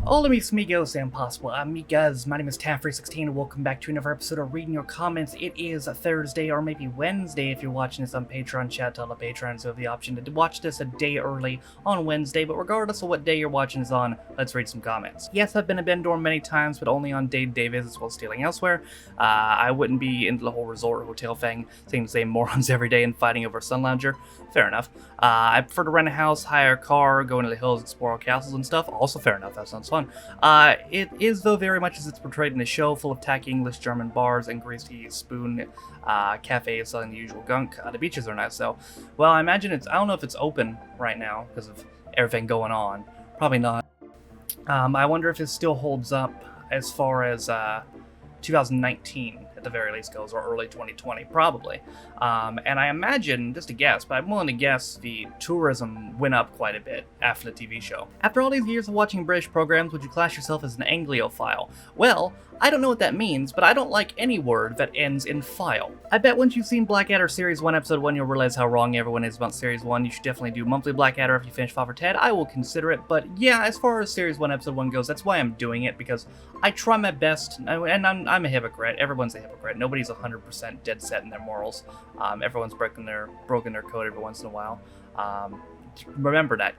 Hola mis amigos and possible amigas, my name is Taffrey16 and welcome back to another episode of Reading Your Comments. It is Thursday or maybe Wednesday if you're watching this on Patreon. Shout out to all the patrons who have the option to watch this a day early on Wednesday, but regardless of what day you're watching this on, let's read some comments. Yes, I've been a Bendor many times, but only on day-to-day visits while stealing elsewhere. I wouldn't be into the whole resort or hotel thing, seeing the same morons every day and fighting over a sun lounger. Fair enough. I prefer to rent a house, hire a car, go into the hills, explore castles and stuff. Also fair enough, that sounds fun. It is, though, very much as it's portrayed in the show, full of tacky English-German bars and greasy spoon cafes selling the usual gunk. The beaches are nice, though. Well, I imagine I don't know if it's open right now because of everything going on. Probably not. I wonder if it still holds up as far as 2019 at the very least goes, or early 2020, probably. And I imagine, just a guess, but I'm willing to guess the tourism went up quite a bit after the TV show. After all these years of watching British programs, would you class yourself as an Anglophile? Well, I don't know what that means, but I don't like any word that ends in file. I bet once you've seen Blackadder Series 1, Episode 1, you'll realize how wrong everyone is about Series 1. You should definitely do monthly Blackadder if you finish Father Ted. I will consider it, but yeah, as far as Series 1, Episode 1 goes, that's why I'm doing it, because I try my best, and I'm a hypocrite. Everyone's a hypocrite. Nobody's 100% dead set in their morals. Everyone's broken their code every once in a while. Remember that.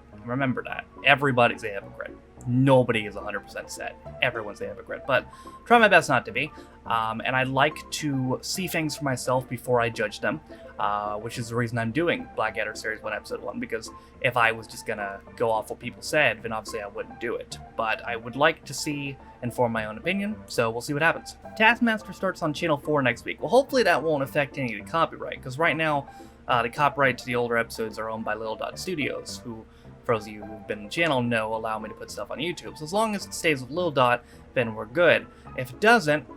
Everybody's a hypocrite. Nobody is 100% set. Everyone's a hypocrite, but try my best not to be. And I like to see things for myself before I judge them, which is the reason I'm doing Blackadder Series 1, Episode 1, because if I was just gonna go off what people said, then obviously I wouldn't do it. But I would like to see and form my own opinion, so we'll see what happens. Taskmaster starts on Channel 4 next week. Well, hopefully that won't affect any of the copyright, because right now, the copyright to the older episodes are owned by Little Dot Studios, who, for those of you who've been on the channel, know allow me to put stuff on YouTube. So as long as it stays with Little Dot, then we're good. If it doesn't,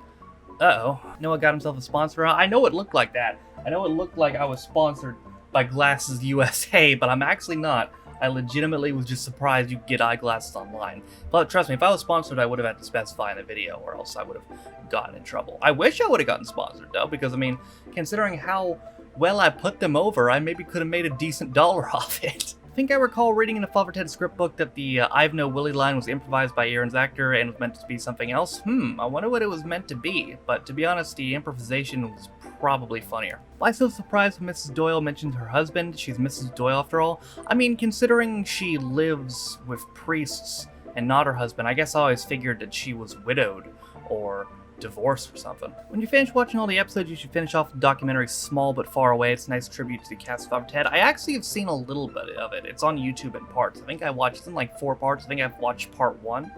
Noah got himself a sponsor. I know it looked like that. I know it looked like I was sponsored by Glasses USA, but I'm actually not. I legitimately was just surprised you could get eyeglasses online. But trust me, if I was sponsored, I would have had to specify in the video, or else I would have gotten in trouble. I wish I would have gotten sponsored, though, because, I mean, considering how well I put them over, I maybe could have made a decent dollar off it. I think I recall reading in a Father Ted script book that the I've No Willie line was improvised by Aaron's actor and was meant to be something else. I wonder what it was meant to be, but to be honest, the improvisation was probably funnier. Why so surprised when Mrs. Doyle mentions her husband? She's Mrs. Doyle after all. I mean, considering she lives with priests and not her husband, I guess I always figured that she was widowed or divorced or something. When you finish watching all the episodes, you should finish off the documentary Small But Far Away. It's a nice tribute to the cast of Father Ted. I actually have seen a little bit of it. It's on YouTube in parts. I think I watched it in like 4 parts. I think I've watched part 1.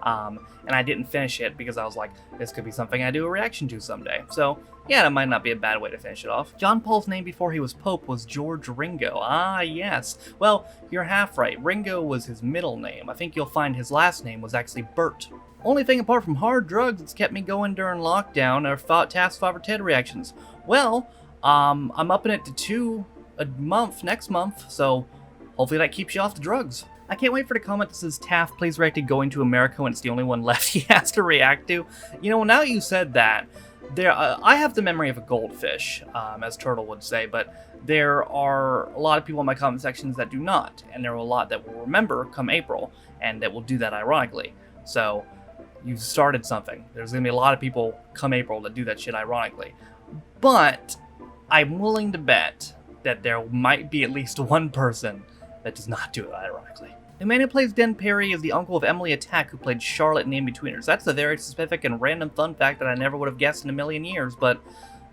And I didn't finish it because I was like, this could be something I do a reaction to someday. So yeah, that might not be a bad way to finish it off. John Paul's name before he was Pope was George Ringo. Ah, yes. Well, you're half right. Ringo was his middle name. I think you'll find his last name was actually Bert. Only thing apart from hard drugs that's kept me going during lockdown are Task Father Ted reactions. Well, I'm upping it to 2 a month next month, so hopefully that keeps you off the drugs. I can't wait for the comment that says, Taff, please react to Going to America when it's the only one left he has to react to. You know, now you said that, I have the memory of a goldfish, as Turtle would say, but there are a lot of people in my comment sections that do not, and there are a lot that will remember come April, and that will do that ironically. So, you've started something. There's going to be a lot of people come April that do that shit ironically. But I'm willing to bet that there might be at least one person that does not do it ironically. The man who plays Den Perry is the uncle of Emily Attack, who played Charlotte in The Inbetweeners. That's a very specific and random fun fact that I never would have guessed in a million years, but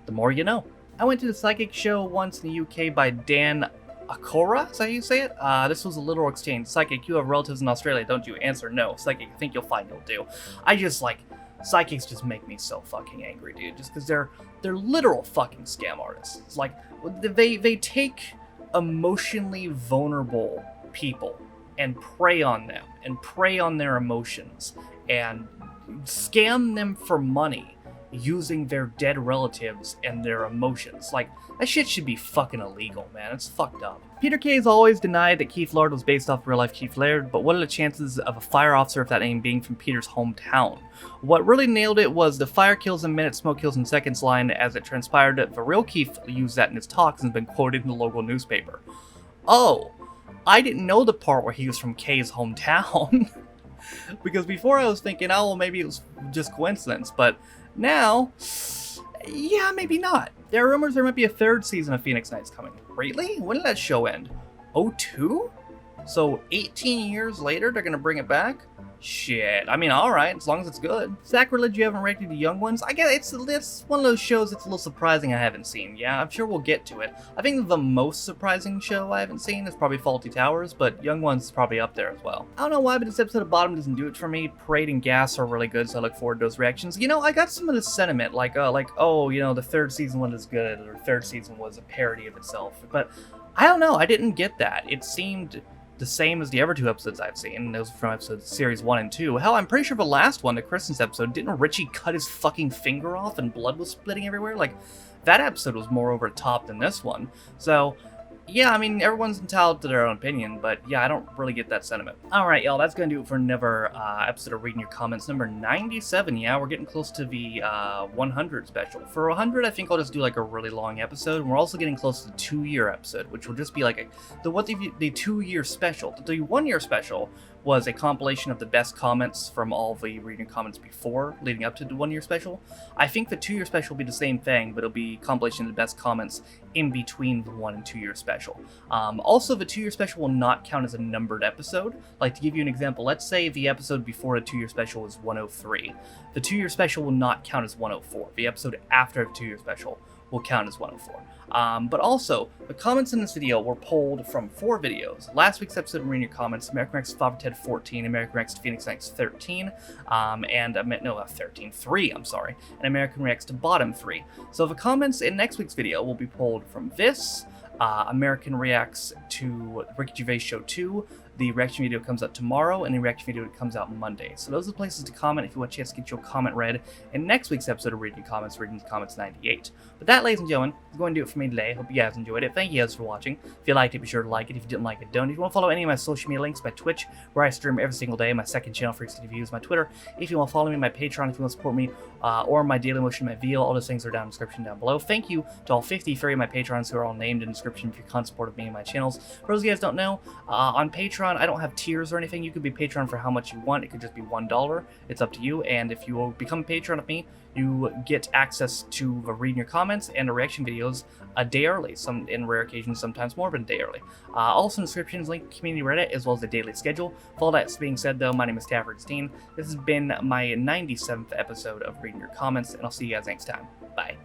the more you know. I went to the psychic show once in the UK by Dan Akora, is that how you say it? This was a literal exchange. Psychic, you have relatives in Australia, don't you? Answer, no. Psychic, I think you'll find you'll do. I just, psychics just make me so fucking angry, dude. Just because they're literal fucking scam artists. It's like, they take emotionally vulnerable people and prey on them, and prey on their emotions, and scam them for money using their dead relatives and their emotions. Like, that shit should be fucking illegal, man. It's fucked up. Peter Kay has always denied that Keith Laird was based off real-life Keith Laird, but what are the chances of a fire officer of that name being from Peter's hometown? What really nailed it was the fire kills in minutes, smoke kills in seconds line, as it transpired that the real Keith used that in his talks and has been quoted in the local newspaper. Oh, I didn't know the part where he was from Kay's hometown. Because before I was thinking, oh, well, maybe it was just coincidence, but now, yeah, maybe not. There are rumors there might be a third season of Phoenix Nights coming. Really? When did that show end? '02? So 18 years later, they're gonna bring it back? Shit. I mean, alright, as long as it's good. Sacrilege, you haven't rated the young ones? I guess it's one of those shows that's a little surprising I haven't seen. Yeah, I'm sure we'll get to it. I think the most surprising show I haven't seen is probably Faulty Towers, but Young Ones is probably up there as well. I don't know why, but this episode of Bottom doesn't do it for me. Parade and Gas are really good, so I look forward to those reactions. You know, I got some of this sentiment, like, oh, you know, the third season one is good, or third season was a parody of itself. But I don't know, I didn't get that. It seemed the same as the other two episodes I've seen. Those were from episodes series 1 and 2. Hell, I'm pretty sure the last one, the Christmas episode, didn't Richie cut his fucking finger off and blood was splitting everywhere? Like, that episode was more over the top than this one. So, yeah, I mean, everyone's entitled to their own opinion, but yeah, I don't really get that sentiment. Alright, y'all, that's gonna do it for another episode of Reading Your Comments, number 97. Yeah, we're getting close to the 100 special. For 100, I think I'll just do like a really long episode, and we're also getting close to the 2-year episode, which will just be like the 2-year special. The 1-year special was a compilation of the best comments from all the Reading Your Comments before, leading up to the 1-year special. I think the 2-year special will be the same thing, but it'll be a compilation of the best comments in between the 1 and 2-year special. Also, the 2-year special will not count as a numbered episode. Like, to give you an example, let's say the episode before the 2-year special was 103. The 2-year special will not count as 104. The episode after the 2-year special will count as 104. But also, the comments in this video were pulled from 4 videos. Last week's episode of Reading Your Comments, American Rex Father Ted 14, American Rex to Phoenix Nights 13, 3, I'm sorry, and American Rex to Bottom 3. So the comments in next week's video will be pulled from this, American Reacts to Ricky Gervais Show 2, the reaction video comes out tomorrow, and the reaction video comes out Monday. So those are the places to comment if you want a chance to get your comment read in next week's episode of Reading Comments, Reading Comments 98. But that, ladies and gentlemen, is going to do it for me today. Hope you guys enjoyed it. Thank you guys for watching. If you liked it, be sure to like it. If you didn't like it, don't. If you want to follow any of my social media links, my Twitch, where I stream every single day, my second channel, Freaks City Views, my Twitter. If you want to follow me, my Patreon, if you want to support me, or my Daily Motion, my VL, all those things are down in the description down below. Thank you to all 53 of my Patrons who are all named in the description for your constant support of me and my channels. For those of you guys don't know, on Patreon, I don't have tiers or anything. You could be Patreon for how much you want. It could just be $1. It's up to you. And if you will become a patron of me, you get access to the Reading Your Comments and the reaction videos a day early. Some in rare occasions, sometimes more, but a day early. Also in the description is link to community Reddit as well as the daily schedule. With all that being said, though, my name is Tafferstein. This has been my 97th episode of Reading Your Comments, and I'll see you guys next time. Bye.